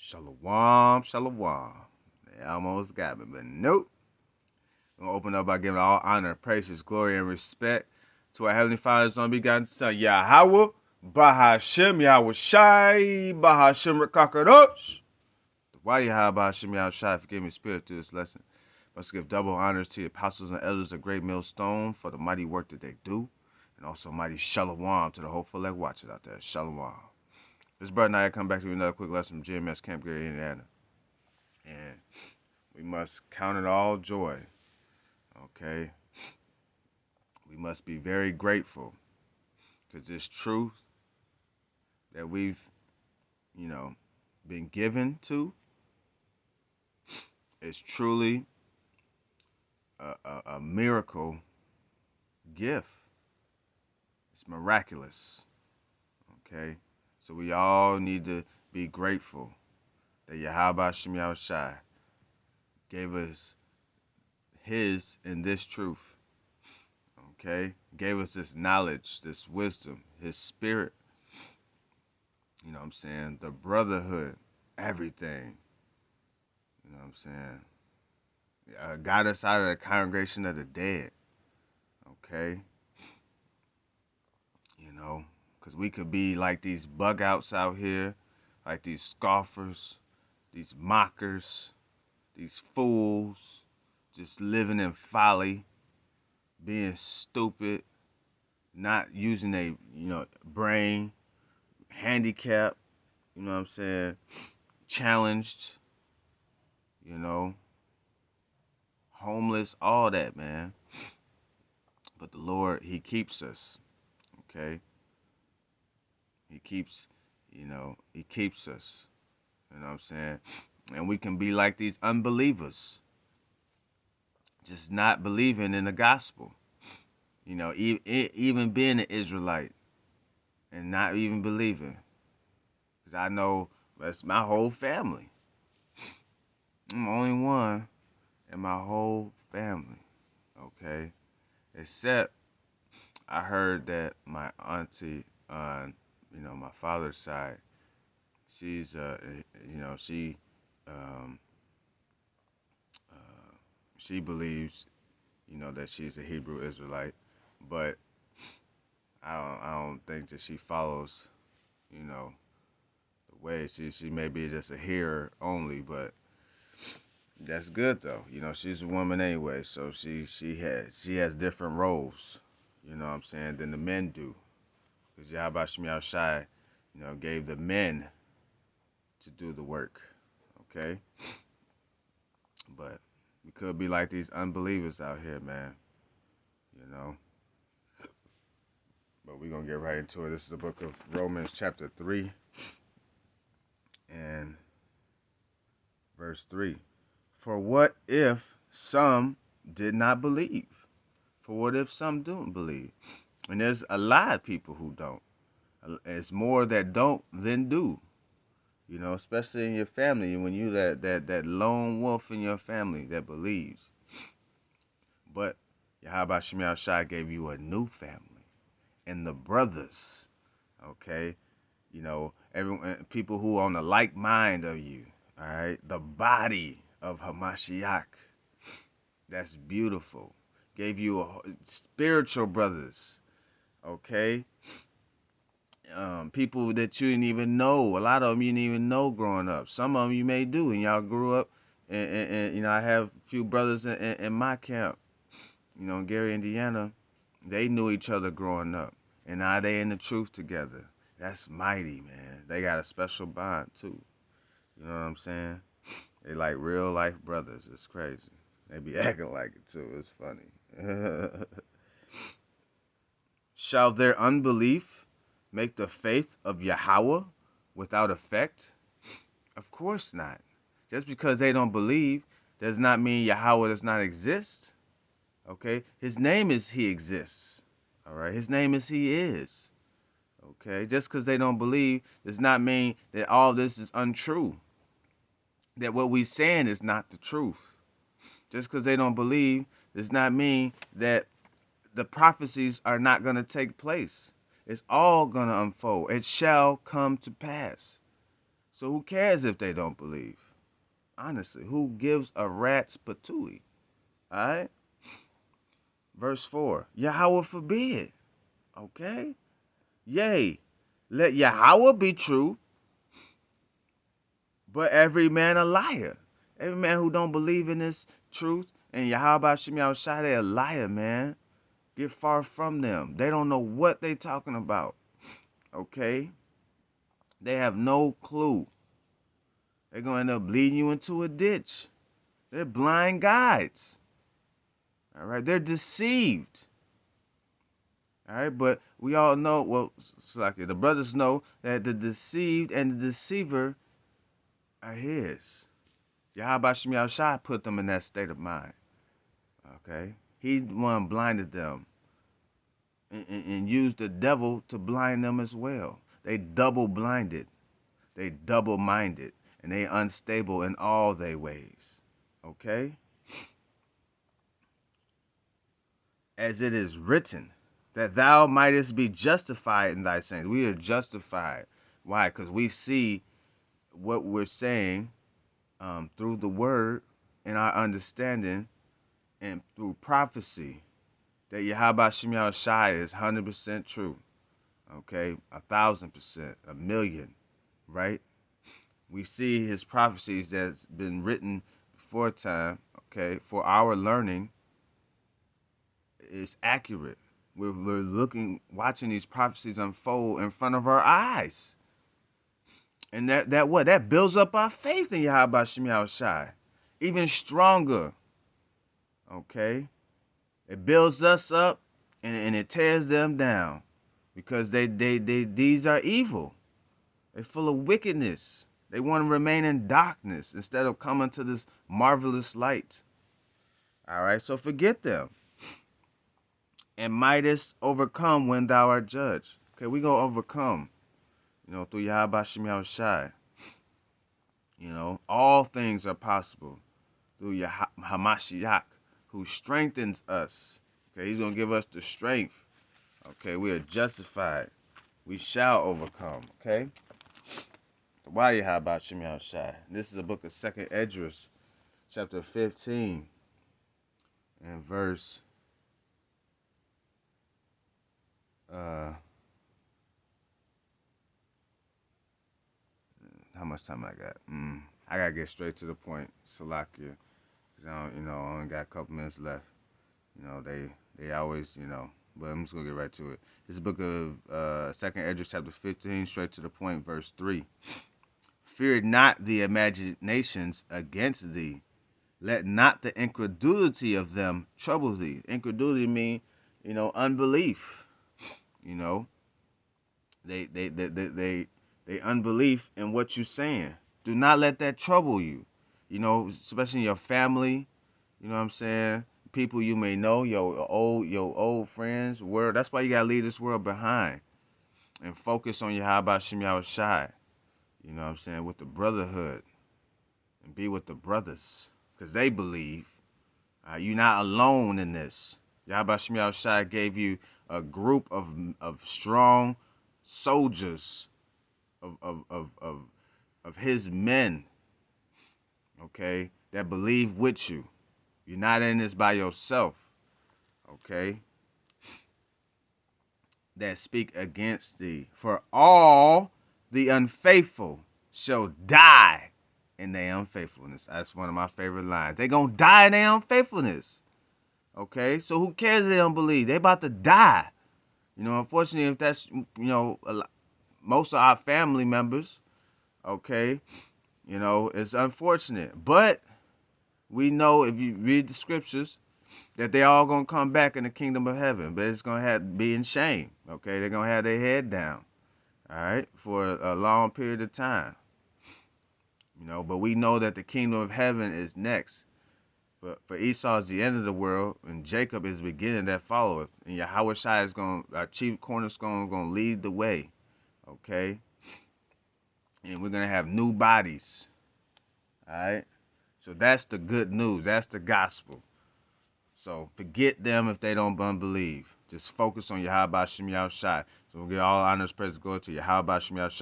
Shalom, shalom. They almost got me, but nope. I'm going to open up by giving all honor, praises, glory, and respect to our Heavenly Father's only begotten Son, Yahweh, Bahashem, Yahweh Shai, Bahashem Rekakadosh. Why Yahweh, Bahashem, Yahweh Shai, forgive me, Spirit, through this lesson. Must give double honors to the apostles and elders of Great Millstone for the mighty work that they do, and also mighty shalom to the hopeful leg watchers out there. Shalom. This brother and I come back to you with another quick lesson from GMS Camp Gary, Indiana. And we must count it all joy, okay? We must be very grateful because this truth that we've, been given to is truly a miracle gift. It's miraculous, okay? So we all need to be grateful that Yahweh Shem Yahweh Shai gave us his in this truth, okay? Gave us this knowledge, this wisdom, his spirit. You know what I'm saying? The brotherhood, everything. You know what I'm saying? Got us out of the congregation of the dead, okay? Because we could be like these bug outs out here, like these scoffers, these mockers, these fools, just living in folly, being stupid, not using a, brain, handicapped, you know what I'm saying, challenged, homeless, all that, man. But the Lord, he keeps us, okay? He keeps, he keeps us, you know what I'm saying? And we can be like these unbelievers, just not believing in the gospel, even being an Israelite and not even believing. Because I know that's my whole family. I'm the only one in my whole family, okay? Except I heard that my auntie on, my father's side, she's, um, she believes, that she's a Hebrew Israelite, but I don't think that she follows, the way she may be just a hearer only, but that's good though. She's a woman anyway, so she has different roles, you know what I'm saying, than the men do. Because Yahweh Shemi Shai, gave the men to do the work. Okay? But we could be like these unbelievers out here, man. But we're going to get right into it. This is the book of Romans chapter 3 and verse 3. For what if some did not believe? For what if some don't believe? And there's a lot of people who don't. It's more that don't than do. Especially in your family, when you that lone wolf in your family that believes. But Yahweh Shemi Shai gave you a new family, and the brothers, okay, everyone, people who are on the like mind of you, all right, the body of Hamashiach. That's beautiful. Gave you spiritual brothers, okay. People that you didn't even know. A lot of them you didn't even know growing up. Some of them you may do, and y'all grew up. And I have a few brothers in my camp, in Gary, Indiana. They knew each other growing up, and now they in the truth together. That's mighty, man. They got a special bond too. You know what I'm saying? They like real life brothers. It's crazy. They be acting like it too. It's funny. Shall their unbelief make the faith of Yahweh without effect? Of course not. Just because they don't believe does not mean Yahweh does not exist. Okay? His name is He exists. All right? His name is He is. Okay? Just because they don't believe does not mean that all this is untrue. That what we're saying is not the truth. Just because they don't believe does not mean that the prophecies are not going to take place. It's all going to unfold. It shall come to pass. So who cares if they don't believe? Honestly, who gives a rat's patootie? All right. Verse 4. Yahweh forbid. Okay. Yea, let Yahweh be true, but every man a liar. Every man who don't believe in this truth and Yahweh Shem Yahushua, they a liar, man. Get far from them. They don't know what they talking about. Okay? They have no clue. They're going to end up leading you into a ditch. They're blind guides. All right? They're deceived. All right? But we all know, well, the brothers know that the deceived and the deceiver are his. Yahweh Shem Yahushua put them in that state of mind. Okay? He one blinded them and used the devil to blind them as well. They double blinded. They double minded. And they unstable in all their ways. Okay? As it is written, that thou mightest be justified in thy sayings. We are justified. Why? Because we see what we're saying through the word and our understanding and through prophecy that Yahweh Shem Yahushua is 100% true. Okay? 1,000%, a million, right? We see his prophecies that's been written before time, okay, for our learning is accurate. We're looking, watching these prophecies unfold in front of our eyes. And that builds up our faith in Yahweh Shem Yahushua even stronger. Okay? It builds us up and it tears them down because these are evil. They're full of wickedness. They want to remain in darkness instead of coming to this marvelous light. All right, so forget them. And mightest overcome when thou art judged. Okay, we gonna overcome, through Yahweh Shem Yahushua. All things are possible through Hamashiach, who strengthens us. Okay, he's gonna give us the strength. Okay, we are justified. We shall overcome. Okay. Why Yahweh Shem Yahushua? This is the book of 2nd Esdras, chapter 15, and verse how much time I got? I gotta get straight to the point, Salakia. Cause I only got a couple minutes left. They always, but I'm just gonna get right to it. This is the book of 2nd Esdras, chapter 15, straight to the point, verse 3. Fear not the imaginations against thee. Let not the incredulity of them trouble thee. Incredulity mean, unbelief. They unbelief in what you're saying. Do not let that trouble you. Especially in your family. You know what I'm saying? People you may know, your old friends. That's why you gotta leave this world behind and focus on Yahweh Shem Yahushua. You know what I'm saying? With the brotherhood and be with the brothers, cause they believe. You're not alone in this. Yahweh Shem Yahushua gave you a group of strong soldiers of his men, okay, that believe with you. You're not in this by yourself, okay, that speak against thee. For all the unfaithful shall die in their unfaithfulness. That's one of my favorite lines. They gonna die in their unfaithfulness, okay? So who cares if they don't believe? They about to die. Unfortunately, if that's, most of our family members, okay, it's unfortunate. But we know if you read the scriptures that they all gonna come back in the kingdom of heaven, but it's gonna have to be in shame. Okay, they're gonna have their head down, all right, for a long period of time. But we know that the kingdom of heaven is next. But for Esau is the end of the world, and Jacob is the beginning that followeth. And Yahweh Shai is our chief cornerstone, gonna lead the way. Okay, and we're gonna have new bodies. All right, so that's the good news. That's the gospel. So forget them if they don't believe. Just focus on Yahweh Shem Yahushua. So we'll get all honors, praise, glory to Yahweh Shem Yahushua.